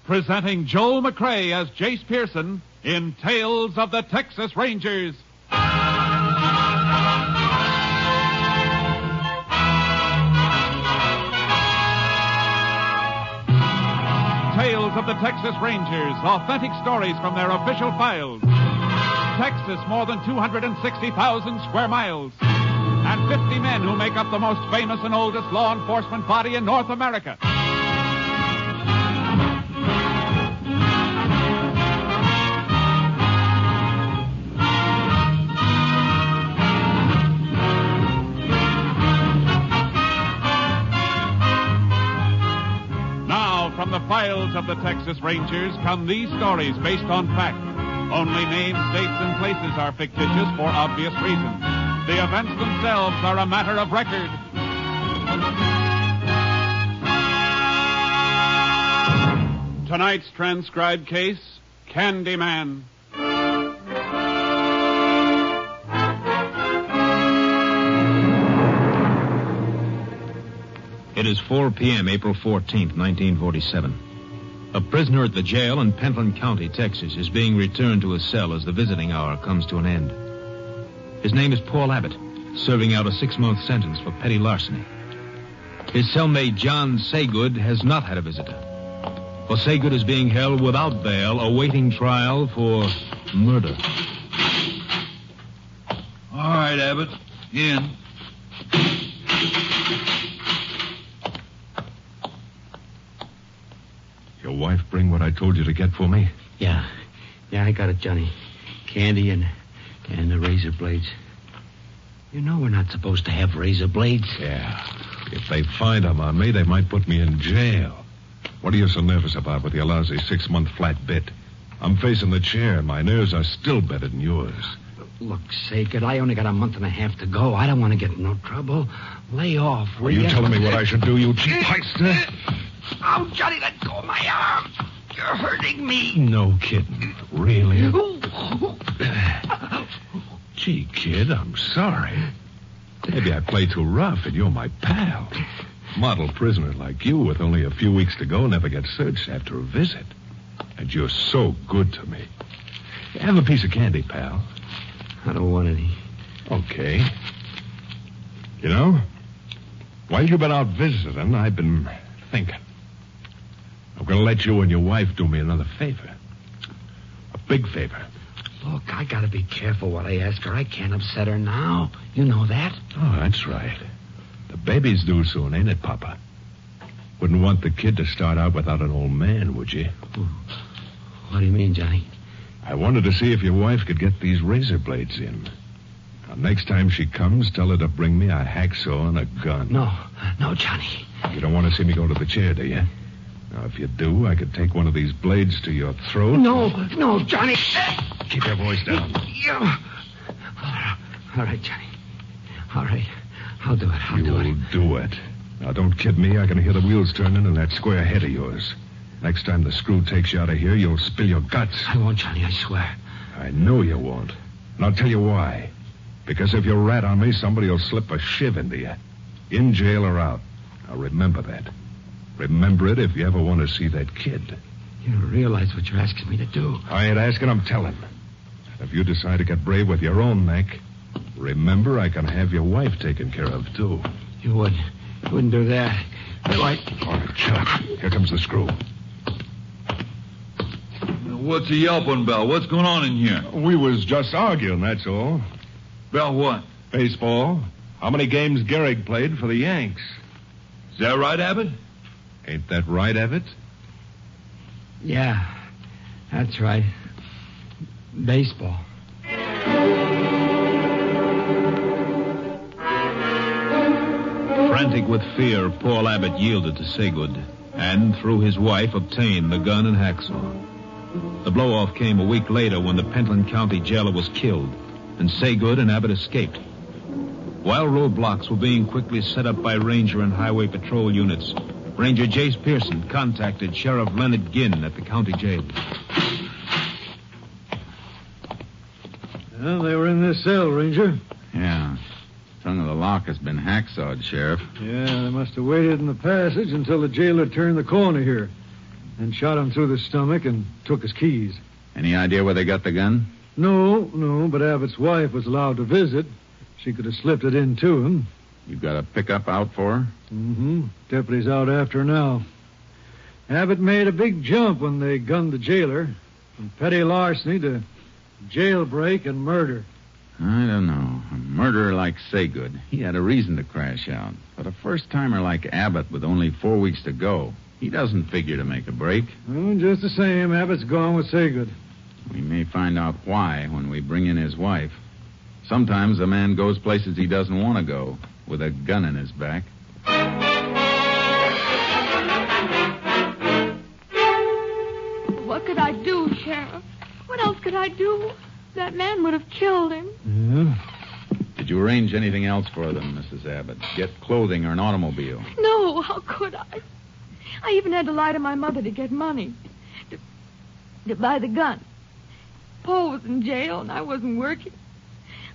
presenting Joel McCrea as Jace Pearson in Tales of the Texas Rangers. Tales of the Texas Rangers, authentic stories from their official files. Texas, more than 260,000 square miles. And 50 men who make up the most famous and oldest law enforcement body in North America. From the files of the Texas Rangers come these stories based on fact. Only names, dates, and places are fictitious for obvious reasons. The events themselves are a matter of record. Tonight's transcribed case, Candyman. It is 4 p.m., April 14th, 1947. A prisoner at the jail in Pentland County, Texas, is being returned to his cell as the visiting hour comes to an end. His name is Paul Abbott, serving out a 6-month sentence for petty larceny. His cellmate, John Saygood, has not had a visitor. For Saygood is being held without bail, awaiting trial for murder. All right, Abbott. In. Your wife bring what I told you to get for me? Yeah, I got it, Johnny. Candy and the razor blades. You know we're not supposed to have razor blades. Yeah. If they find them on me, they might put me in jail. What are you so nervous about with your lousy 6-month flat bit? I'm facing the chair. My nerves are still better than yours. Look, Saygood, I only got a month and a half to go. I don't want to get in no trouble. Lay off, will you? Are you telling me what I should do, you cheap heister? Oh, Johnny, let go of my arm. You're hurting me. No kidding. Really? Gee, kid, I'm sorry. Maybe I play too rough, and you're my pal. Model prisoner like you with only a few weeks to go never gets searched after a visit. And you're so good to me. Have a piece of candy, pal. I don't want any. Okay. You know, while you've been out visiting, I've been thinking. I'm going to let you and your wife do me another favor. A big favor. Look, I got to be careful what I ask her. I can't upset her now. You know that? Oh, that's right. The baby's due soon, ain't it, Papa? Wouldn't want the kid to start out without an old man, would you? What do you mean, Johnny? I wanted to see if your wife could get these razor blades in. Now, next time she comes, tell her to bring me a hacksaw and a gun. No, Johnny. You don't want to see me go to the chair, do you? Now, if you do, I could take one of these blades to your throat. No, Johnny. Keep your voice down. All right, Johnny. All right. I'll do it. You'll do it. Now, don't kid me. I can hear the wheels turning in that square head of yours. Next time the screw takes you out of here, you'll spill your guts. I won't, Johnny, I swear. I know you won't. And I'll tell you why. Because if you rat on me, somebody will slip a shiv into you. In jail or out. Now, remember that. Remember it if you ever want to see that kid. You don't realize what you're asking me to do. I ain't asking, I'm telling. If you decide to get brave with your own neck, remember I can have your wife taken care of, too. You wouldn't do that. All right, Chuck. Here comes the screw. What's he yelping about? What's going on in here? We was just arguing, that's all. About what? Baseball. How many games Gehrig played for the Yanks? Is that right, Abbott? Ain't that right, Abbott? Yeah, that's right. Baseball. Frantic with fear, Paul Abbott yielded to Saygood and, through his wife, obtained the gun and hacksaw. The blow-off came a week later when the Pentland County jailer was killed, and Saygood and Abbott escaped. While roadblocks were being quickly set up by Ranger and Highway Patrol units, Ranger Jace Pearson contacted Sheriff Leonard Ginn at the county jail. Well, they were in this cell, Ranger. Yeah. Tongue of the lock has been hacksawed, Sheriff. Yeah, they must have waited in the passage until the jailer turned the corner here. and shot him through the stomach and took his keys. Any idea where they got the gun? No, but Abbott's wife was allowed to visit. She could have slipped it in to him. You got a pickup out for her? Mm-hmm. Deputy's out after her now. Abbott made a big jump when they gunned the jailer. From petty larceny to jailbreak and murder. I don't know. A murderer like Saygood, he had a reason to crash out. But a first-timer like Abbott with only 4 weeks to go, he doesn't figure to make a break. Well, just the same, Abbott's gone with Saygood. We may find out why when we bring in his wife. Sometimes a man goes places he doesn't want to go, with a gun in his back. What could I do, Sheriff? What else could I do? That man would have killed him. Yeah? Did you arrange anything else for them, Mrs. Abbott? Get clthing or an automobile? No, how could I? I even had to lie to my mother to get money. To buy the gun. Paul was in jail and I wasn't working.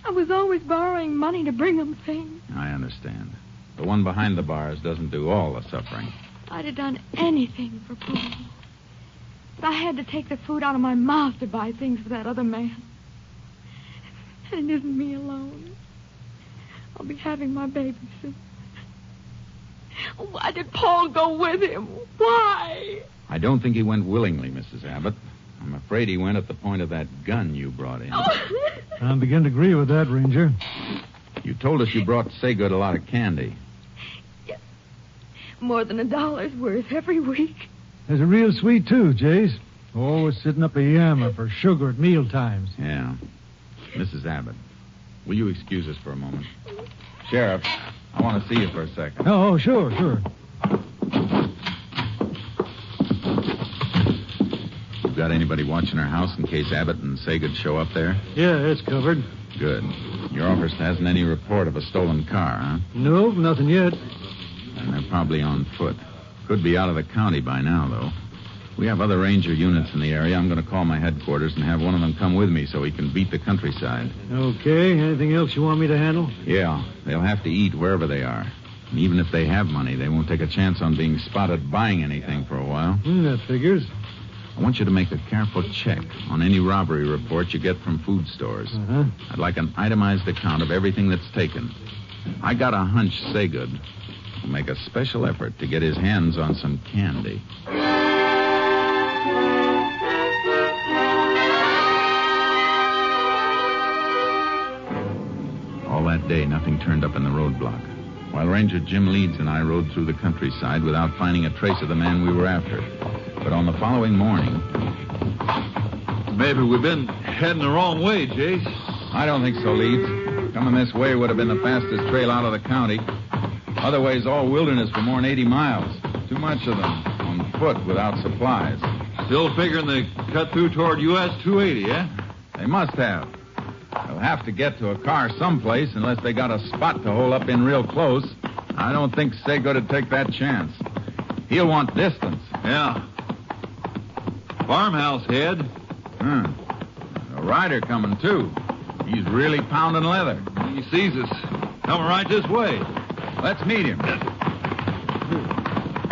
I was always borrowing money to bring him things. I understand. The one behind the bars doesn't do all the suffering. I'd have done anything for Paul. But I had to take the food out of my mouth to buy things for that other man. And it isn't me alone. I'll be having my baby soon. Why did Paul go with him? Why? I don't think he went willingly, Mrs. Abbott. I'm afraid he went at the point of that gun you brought in. I begin to agree with that, Ranger. You told us you brought Saygood a lot of candy. Yes. More than $1's worth every week. There's a real sweet, too, Jace. Always sitting up a yammer for sugar at meal times. Yeah. Mrs. Abbott, will you excuse us for a moment? Sheriff, I want to see you for a second. Oh, sure. You got anybody watching our house in case Abbott and Saygood show up there? Yeah, it's covered. Good. Your office hasn't any report of a stolen car, huh? Nope, nothing yet. And they're probably on foot. Could be out of the county by now, though. We have other ranger units in the area. I'm going to call my headquarters and have one of them come with me so he can beat the countryside. Okay. Anything else you want me to handle? Yeah. They'll have to eat wherever they are. And even if they have money, they won't take a chance on being spotted buying anything for a while. That figures. I want you to make a careful check on any robbery report you get from food stores. Uh-huh. I'd like an itemized account of everything that's taken. I got a hunch Saygood will make a special effort to get his hands on some candy. All that day, nothing turned up in the roadblock, while Ranger Jim Leeds and I rode through the countryside without finding a trace of the man we were after. But on the following morning... Maybe we've been heading the wrong way, Jace. I don't think so, Leeds. Coming this way would have been the fastest trail out of the county. Other ways, all wilderness for more than 80 miles. Too much of them on foot without supplies. Still figuring they cut through toward U.S. 280, eh? They must have. They'll have to get to a car someplace unless they got a spot to hole up in real close. I don't think Saygood would take that chance. He'll want distance. Yeah. Farmhouse head. A rider coming, too. He's really pounding leather. He sees us. Coming right this way. Let's meet him.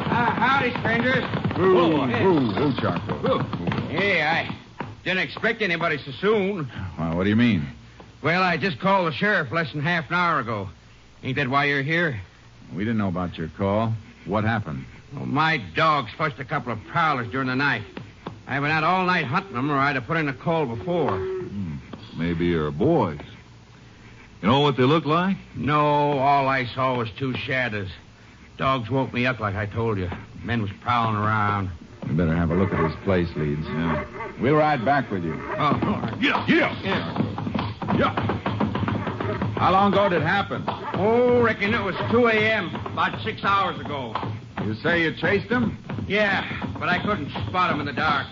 Howdy, strangers. Whoa, Charky. Hey, I didn't expect anybody so soon. Well, what do you mean? Well, I just called the sheriff less than half an hour ago. Ain't that why you're here? We didn't know about your call. What happened? Well, my dogs flushed a couple of prowlers during the night. I've been out all night hunting them, or I'd have put in a call before. Maybe you're boys. You know what they look like? No, all I saw was two shadows. Dogs woke me up like I told you. Men was prowling around. We better have a look at his place, Leeds. Yeah. We'll ride back with you. Oh, Yeah. How long ago did it happen? Oh, reckon it was 2 a.m., about 6 hours ago. You say you chased him? Yeah, but I couldn't spot him in the dark.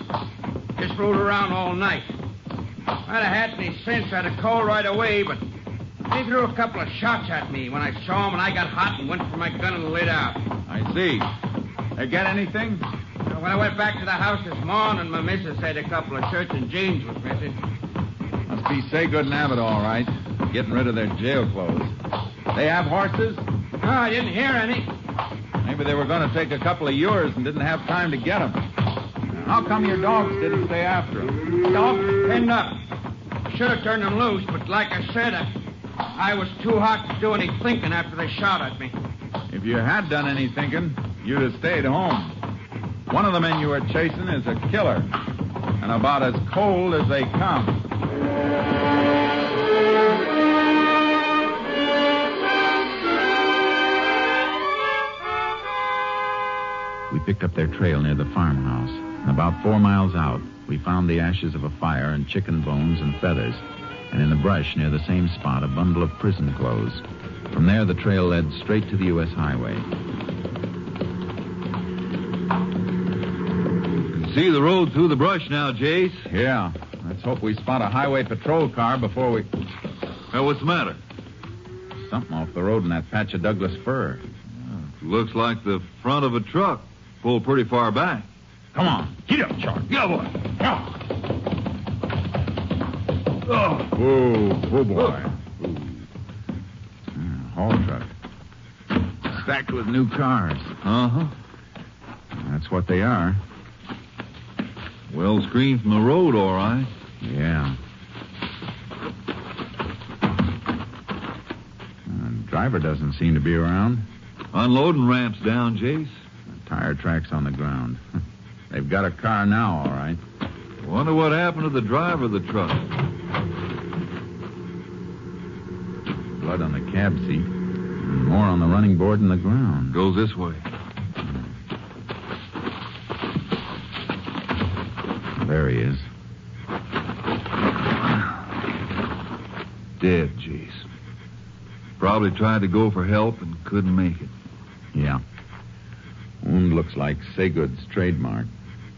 Just rode around all night. If I'd have had any sense, I'd have called right away, but they threw a couple of shots at me when I saw him, and I got hot and went for my gun and lit out. I see. They get anything? So when I went back to the house this morning, my missus said a couple of shirts and jeans was missing. Must be Saygood and Abbott, all right. Getting rid of their jail clothes. They have horses? No, I didn't hear any. Maybe they were going to take a couple of yours and didn't have time to get them. How come your dogs didn't stay after him? Dogs were pinned up. Should have turned them loose, but like I said, I was too hot to do any thinking after they shot at me. If you had done any thinking, you'd have stayed home. One of the men you were chasing is a killer, and about as cold as they come. We picked up their trail near the farmhouse, and about 4 miles out, we found the ashes of a fire and chicken bones and feathers, and in the brush near the same spot, a bundle of prison clothes. From there, the trail led straight to the U.S. highway. See the road through the brush now, Jace. Yeah. Let's hope we spot a highway patrol car before we... Well, what's the matter? Something off the road in that patch of Douglas fir. Looks like the front of a truck pulled pretty far back. Come on. Get up, Charky. Yeah, boy. Come on. Oh, boy. Haul truck. Stacked with new cars. Uh-huh. That's what they are. Well screened from the road, all right. Yeah. Driver doesn't seem to be around. Unloading ramps down, Jace. Tire tracks on the ground. They've got a car now, all right. Wonder what happened to the driver of the truck. Blood on the cab seat. And more on the running board in the ground. Goes this way. There he is. Dead, Jace. Probably tried to go for help and couldn't make it. Yeah. Wound looks like Saygood's trademark.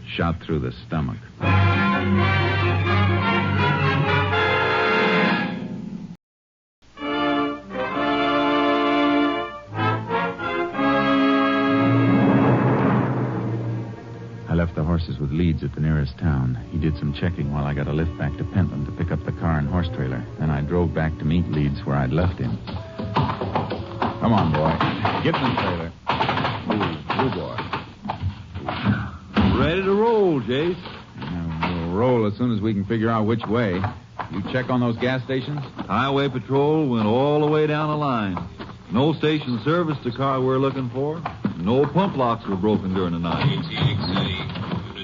Shot through the stomach. I left the horses with Leeds at the nearest town. He did some checking while I got a lift back to Pentland to pick up the car and horse trailer. Then I drove back to meet Leeds where I'd left him. Come on, boy. Get in the trailer. Move, boy. Ready to roll, Jace. We'll roll as soon as we can figure out which way. You check on those gas stations? Highway patrol went all the way down the line. No station serviced the car we're looking for. No pump locks were broken during the night.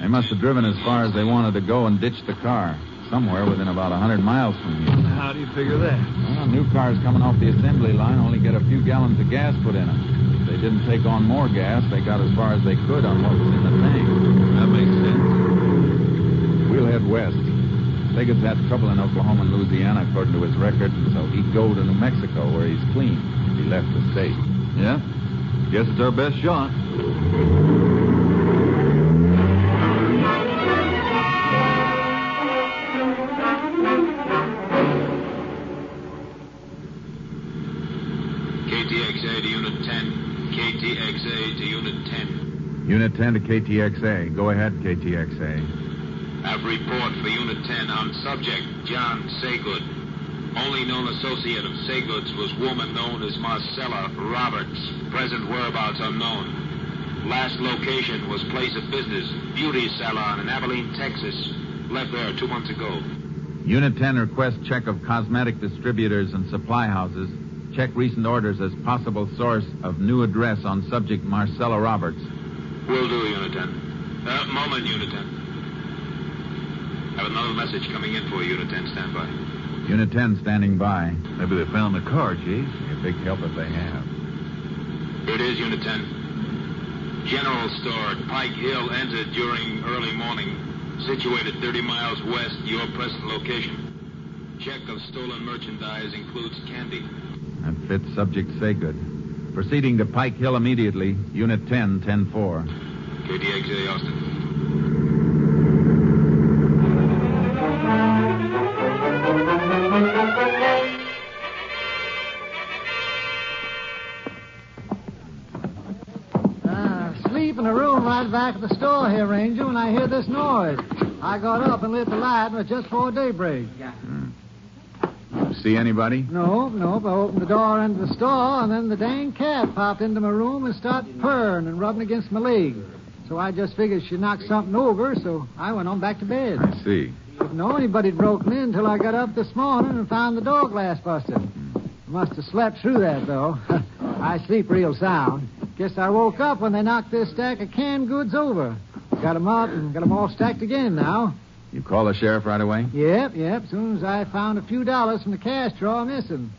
They must have driven as far as they wanted to go and ditched the car. Somewhere within about 100 miles from here. How do you figure that? Well, new cars coming off the assembly line only get a few gallons of gas put in them. If they didn't take on more gas, they got as far as they could on what was in the tank. That makes sense. We'll head west. Saygood's had trouble in Oklahoma and Louisiana, according to his record, and so he'd go to New Mexico, where he's clean, if he left the state. Yeah? Guess it's our best shot. KTXA to Unit 10. KTXA to Unit 10. Unit 10 to KTXA. Go ahead, KTXA. Have report for Unit 10 on subject John Saygood. Only known associate of Saygood's was woman known as Marcella Roberts. Present whereabouts unknown. Last location was place of business, beauty salon in Abilene, Texas. Left there 2 months ago. Unit 10 requests check of cosmetic distributors and supply houses. Check recent orders as possible source of new address on subject Marcella Roberts. Will do, Unit 10. Moment, Unit 10. Have another message coming in for you, Unit 10. Stand by. Unit 10 standing by. Maybe they found the car, Jace. Be a big help if they have. Here it is, Unit 10. General store at Pike Hill entered during early morning. Situated 30 miles west, your present location. Check of stolen merchandise includes candy. That fits subject Saygood. Proceeding to Pike Hill immediately. Unit 10, 10-4. KTXA, Austin. Sleep in a room right back at the store here, Ranger, when I hear this noise. I got up and lit the light, and it was just before daybreak. See anybody? No. I opened the door into the store, and then the dang cat popped into my room and started purring and rubbing against my leg. So I just figured she knocked something over, so I went on back to bed. I see. Didn't know anybody'd broken in until I got up this morning and found the door glass busted. Must have slept through that, though. I sleep real sound. Guess I woke up when they knocked this stack of canned goods over. Got 'em up and got 'em all stacked again now. You call the sheriff right away? Yep. As soon as I found a few dollars from the cash drawer missing.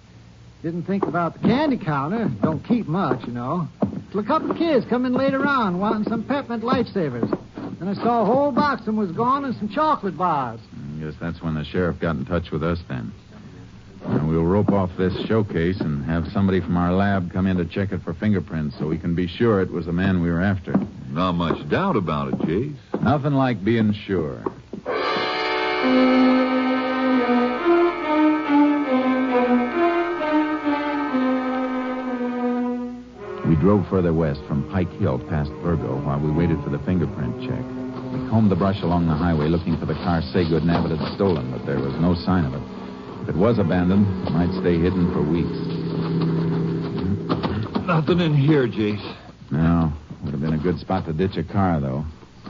Didn't think about the candy counter. Don't keep much, you know. Till a couple of kids come in later on wanting some peppermint lifesavers. And I saw a whole box of them was gone and some chocolate bars. I guess that's when the sheriff got in touch with us then. Now, we'll rope off this showcase and have somebody from our lab come in to check it for fingerprints so we can be sure it was the man we were after. Not much doubt about it, Jace. Nothing like being sure. We drove further west from Pike Hill past Virgo while we waited for the fingerprint check. We combed the brush along the highway looking for the car Saygood and Abbott had stolen, but there was no sign of it. If it was abandoned, it might stay hidden for weeks. Nothing in here, Jace. No. Would have been a good spot to ditch a car, though.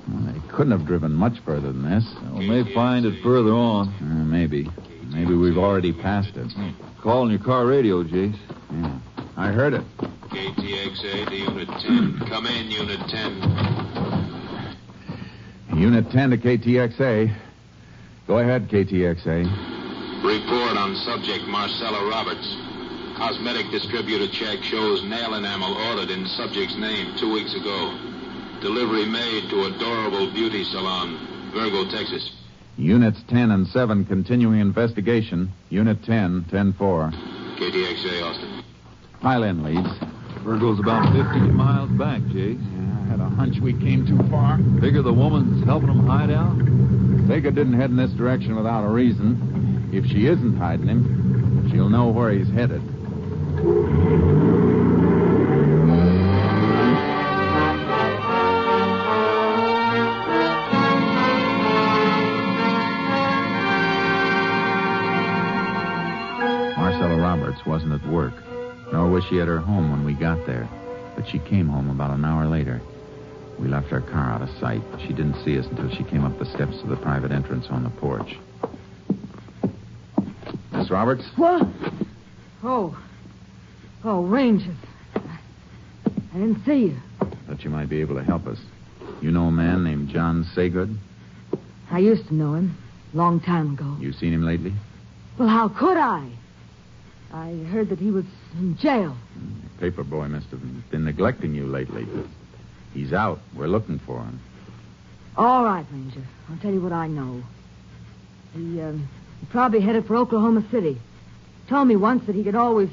Well, they couldn't have driven much further than this. We may find it further on. Maybe. Maybe we've already passed it. Call on your car radio, Jace. Yeah. I heard it. KTXA to Unit 10. Come in, Unit 10. Unit 10 to KTXA. Go ahead, KTXA. Report on subject Marcella Roberts. Cosmetic distributor check shows nail enamel ordered in subject's name 2 weeks ago. Delivery made to Adorable Beauty Salon, Virgo, Texas. Units 10 and 7 continuing investigation. Unit 10, 10-4. KTXA, Austin. Pile in, leads. Virgo's about 15 miles back, Jace. I had a hunch we came too far. Figure the woman's helping them hide out? Saygood didn't head in this direction without a reason. If she isn't hiding him, she'll know where he's headed. Marcella Roberts wasn't at work, nor was she at her home when we got there. But she came home about an hour later. We left our car out of sight. She didn't see us until she came up the steps to the private entrance on the porch. Miss Roberts? What? Oh, Rangers. I didn't see you. Thought you might be able to help us. You know a man named John Saygood? I used to know him. Long time ago. You seen him lately? Well, how could I? I heard that he was in jail. The paper boy must have been neglecting you lately. He's out. We're looking for him. All right, Ranger. I'll tell you what I know. He probably headed for Oklahoma City. Told me once that he could always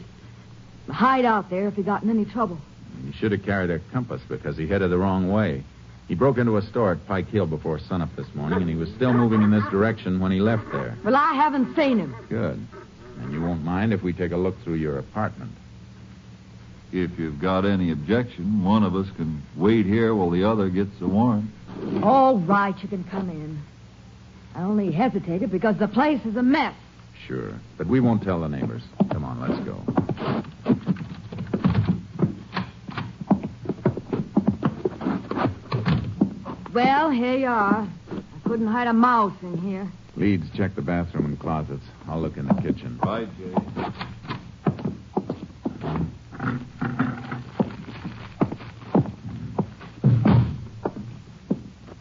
hide out there if he got in any trouble. He should have carried a compass because he headed the wrong way. He broke into a store at Pike Hill before sunup this morning, and he was still moving in this direction when he left there. Well, I haven't seen him. Good. And you won't mind if we take a look through your apartment. If you've got any objection, one of us can wait here while the other gets the warrant. All right, you can come in. I only hesitated because the place is a mess. Sure. But we won't tell the neighbors. Come on, let's go. Well, here you are. I couldn't hide a mouse in here. Leeds, check the bathroom and closets. I'll look in the kitchen. Right, Jay.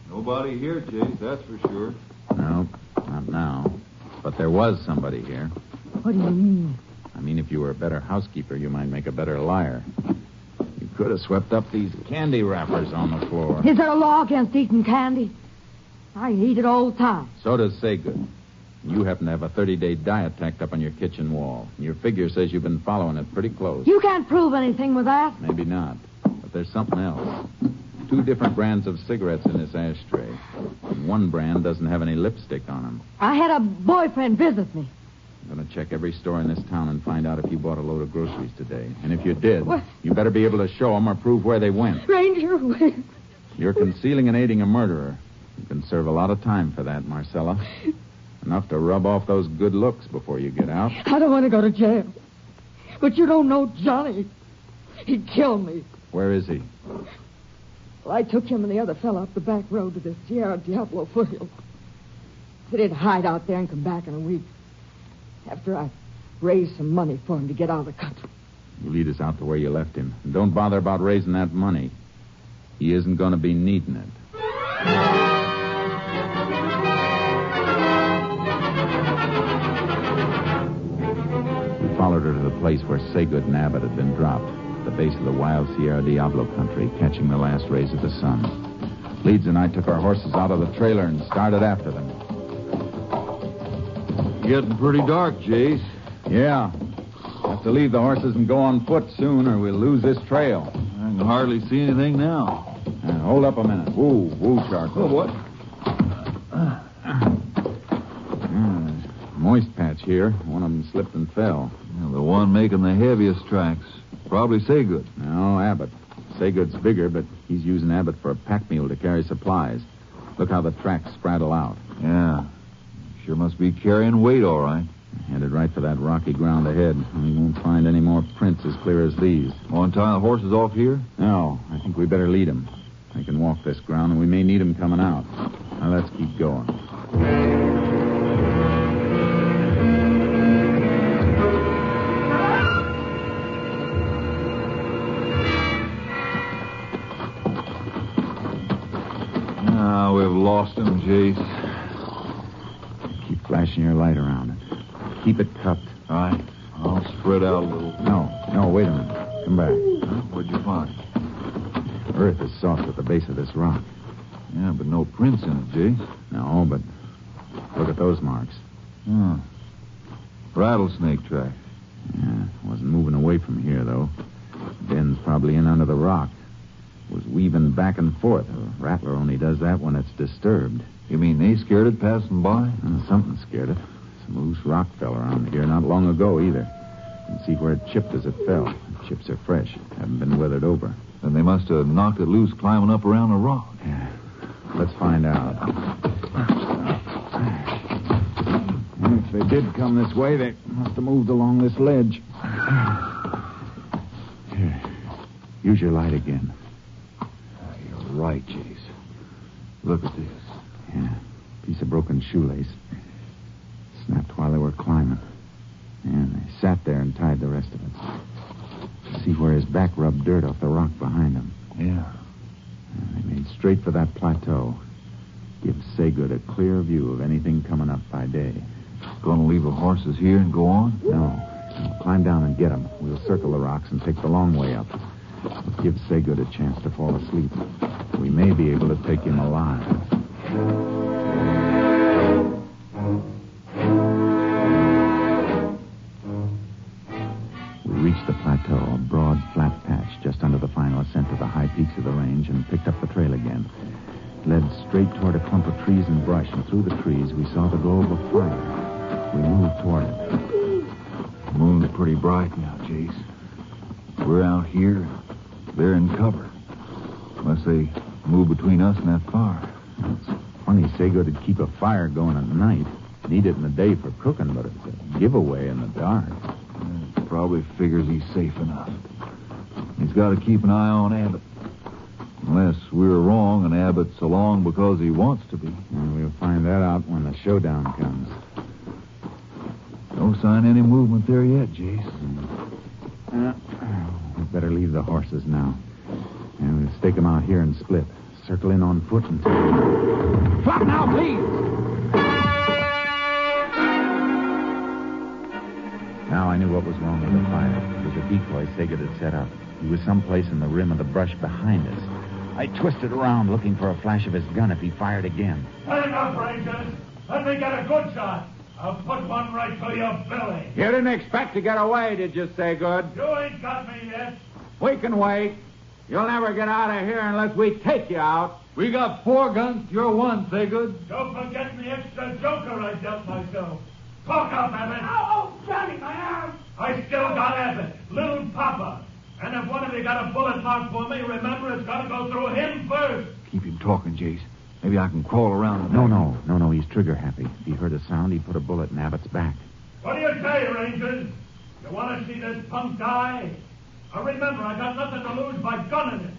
Nobody here, Jace, that's for sure. No, not now. But there was somebody here. What do you mean? I mean, if you were a better housekeeper, you might make a better liar. You could have swept up these candy wrappers on the floor. Is there a law against eating candy? I eat it all the time. So does Saygood. You happen to have a 30-day diet tacked up on your kitchen wall. Your figure says you've been following it pretty close. You can't prove anything with that. Maybe not. But there's something else. 2 different brands of cigarettes in this ashtray. One brand doesn't have any lipstick on them. I had a boyfriend visit me. I'm going to check every store in this town and find out if you bought a load of groceries today. And if you did, What? you better be able to show them or prove where they went. Ranger, wait. You're concealing and aiding a murderer. You can serve a lot of time for that, Marcella. Enough to rub off those good looks before you get out. I don't want to go to jail. But you don't know Johnny. He'd kill me. Where is he? Well, I took him and the other fellow up the back road to the Sierra Diablo foothills. Said he'd hide out there and come back in a week. After I raised some money for him to get out of the country. You lead us out to where you left him. And don't bother about raising that money. He isn't going to be needing it. We followed her to the place where Saygood and Abbott had been dropped, at the base of the wild Sierra Diablo country, catching the last rays of the sun. Leeds and I took our horses out of the trailer and started after them. Getting pretty dark, Jace. Yeah. Have to leave the horses and go on foot soon, or we'll lose this trail. I can hardly see anything now. Hold up a minute. Woo, Charky. Oh, what? Moist patch here. One of them slipped and fell. Yeah, the one making the heaviest tracks. Probably Saygood. No, Abbott. Saygood's bigger, but he's using Abbott for a pack mule to carry supplies. Look how the tracks spraddle out. Yeah. Sure must be carrying weight, all right. Headed right for that rocky ground ahead. We won't find any more prints as clear as these. Want to tie the horses off here? No, I think we better lead them. They can walk this ground, and we may need them coming out. Now, let's keep going. Now we've lost him, Jace. Keep flashing your light around it. Keep it cupped. All right. I'll spread out a little. No, wait a minute. Come back. Huh? What'd you find? Earth is soft at the base of this rock. Yeah, but no prints in it, Jace. No, but look at those marks. Oh. Rattlesnake track. Yeah, wasn't moving away from here, though. Ben's probably in under the rock. Was weaving back and forth. A rattler only does that when it's disturbed. You mean they scared it passing by? Something scared it. Some loose rock fell around here not long ago, either. You can see where it chipped as it fell. The chips are fresh. Haven't been weathered over. Then they must have knocked it loose climbing up around a rock. Yeah. Let's find out. If they did come this way, they must have moved along this ledge. Here. Use your light again. You're right, Jace. Look at this. Yeah. Piece of broken shoelace. Snapped while they were climbing. And they sat there and tied the rest of it. See where his back rubbed dirt off the rock behind him. Yeah. And they made straight for that plateau. Give Saygood a clear view of anything coming up by day. Gonna leave the horses here and go on? No. Climb down and get them. We'll circle the rocks and take the long way up. Give Saygood a chance to fall asleep. We may be able to take him alive. We reached the plateau, a broad, flat patch just under the final ascent to the high peaks of the range, and picked up the trail again. It led straight toward a clump of trees and brush, and through the trees we saw the glow of a fire. We moved toward it. The moon's pretty bright now, Jace. We're out here. They're in cover. Unless they move between us and that fire. It's funny Saygood would keep a fire going at night. Need it in the day for cooking, but it's a giveaway in the dark. Probably figures he's safe enough. He's got to keep an eye on Abbott. Unless we're wrong and Abbott's along because he wants to be. And we'll find that out when the showdown comes. No sign of any movement there yet, Jace. We better leave the horses now. And we'll stake them out here and split. Circle in on foot until... Stop now, please! Now I knew what was wrong with the fire. It was a decoy Saygood had set up. He was someplace in the rim of the brush behind us. I twisted around looking for a flash of his gun if he fired again. Let it up, Rangers. Let me get a good shot. I'll put one right through your belly. You didn't expect to get away, did you, Saygood? You ain't got me yet. We can wait. You'll never get out of here unless we take you out. We got 4 guns. You're 1, Saygood. Don't forget the extra joker I dealt myself. Talk up, Abbott. Oh, Johnny, my arm. I still got Abbott, little Papa. And if one of you got a bullet mark for me, remember it's got to go through him first. Keep him talking, Jace. Maybe I can crawl around the back. No, he's trigger happy. If he heard a sound, he'd put a bullet in Abbott's back. What do you say, Rangers? You want to see this punk die? Now remember, I got nothing to lose by gunning it.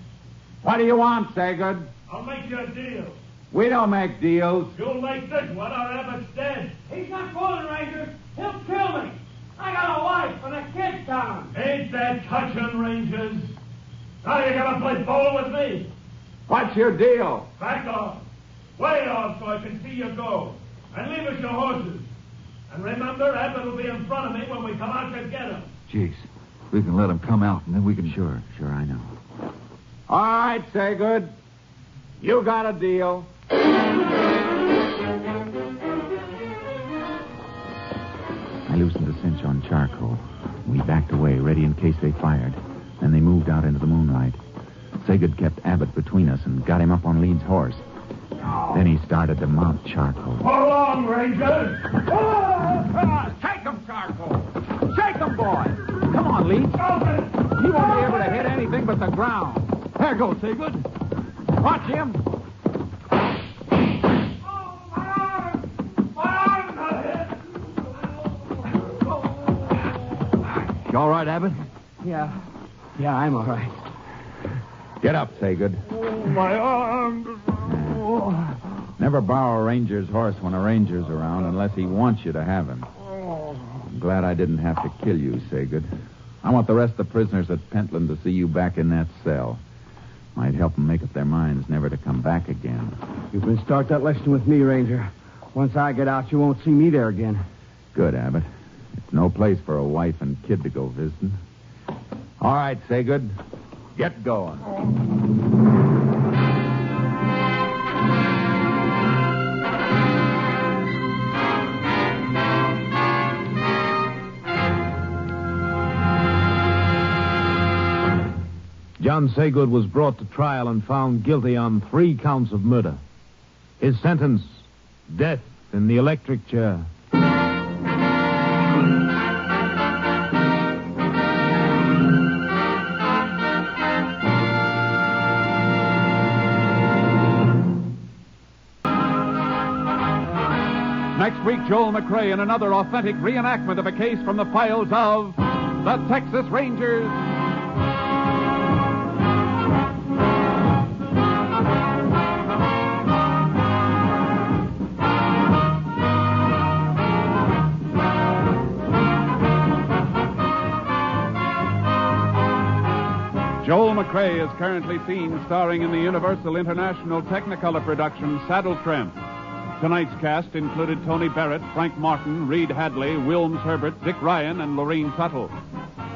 What do you want, Saygood? I'll make you a deal. We don't make deals. You'll make this one or Abbott's dead. He's not fooling, Ranger. He'll kill me. I got a wife and a kid down. Ain't that touching, Rangers? Now you gotta play ball with me. What's your deal? Back off. Way off so I can see you go. And leave us your horses. And remember, Abbott will be in front of me when we come out to get him. Jeez, we can let him come out, and then we can... Sure, I know. All right, Saygood. You got a deal. I loosened the cinch on Charcoal. We backed away, ready in case they fired. Then they moved out into the moonlight. Saygood kept Abbott between us and got him up on Leeds' horse. Then he started to mount Charcoal. Hold on, Rangers! Take him, Charcoal. Shake him, boy. Come on, Leeds. You won't be able to hit anything but the ground. There goes Saygood. Watch him. You all right, Abbott? Yeah, I'm all right. Get up, Saygood. My arm. Never borrow a ranger's horse when a ranger's around unless he wants you to have him. I'm glad I didn't have to kill you, Saygood. I want the rest of the prisoners at Pentland to see you back in that cell. Might help them make up their minds never to come back again. You can start that lesson with me, Ranger. Once I get out, you won't see me there again. Good, Abbott. It's no place for a wife and kid to go visiting. All right, Saygood. Get going. John Saygood was brought to trial and found guilty on 3 counts of murder. His sentence, death in the electric chair. Next week, Joel McCrea in another authentic reenactment of a case from the files of the Texas Rangers. Joel McCrea is currently seen starring in the Universal International Technicolor production Saddle Tramp. Tonight's cast included Tony Barrett, Frank Martin, Reed Hadley, Wilms Herbert, Dick Ryan, and Lorene Tuttle.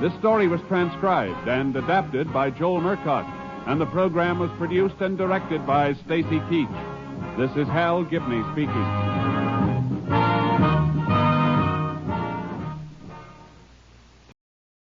This story was transcribed and adapted by Joel Murcott, and the program was produced and directed by Stacy Keach. This is Hal Gibney speaking.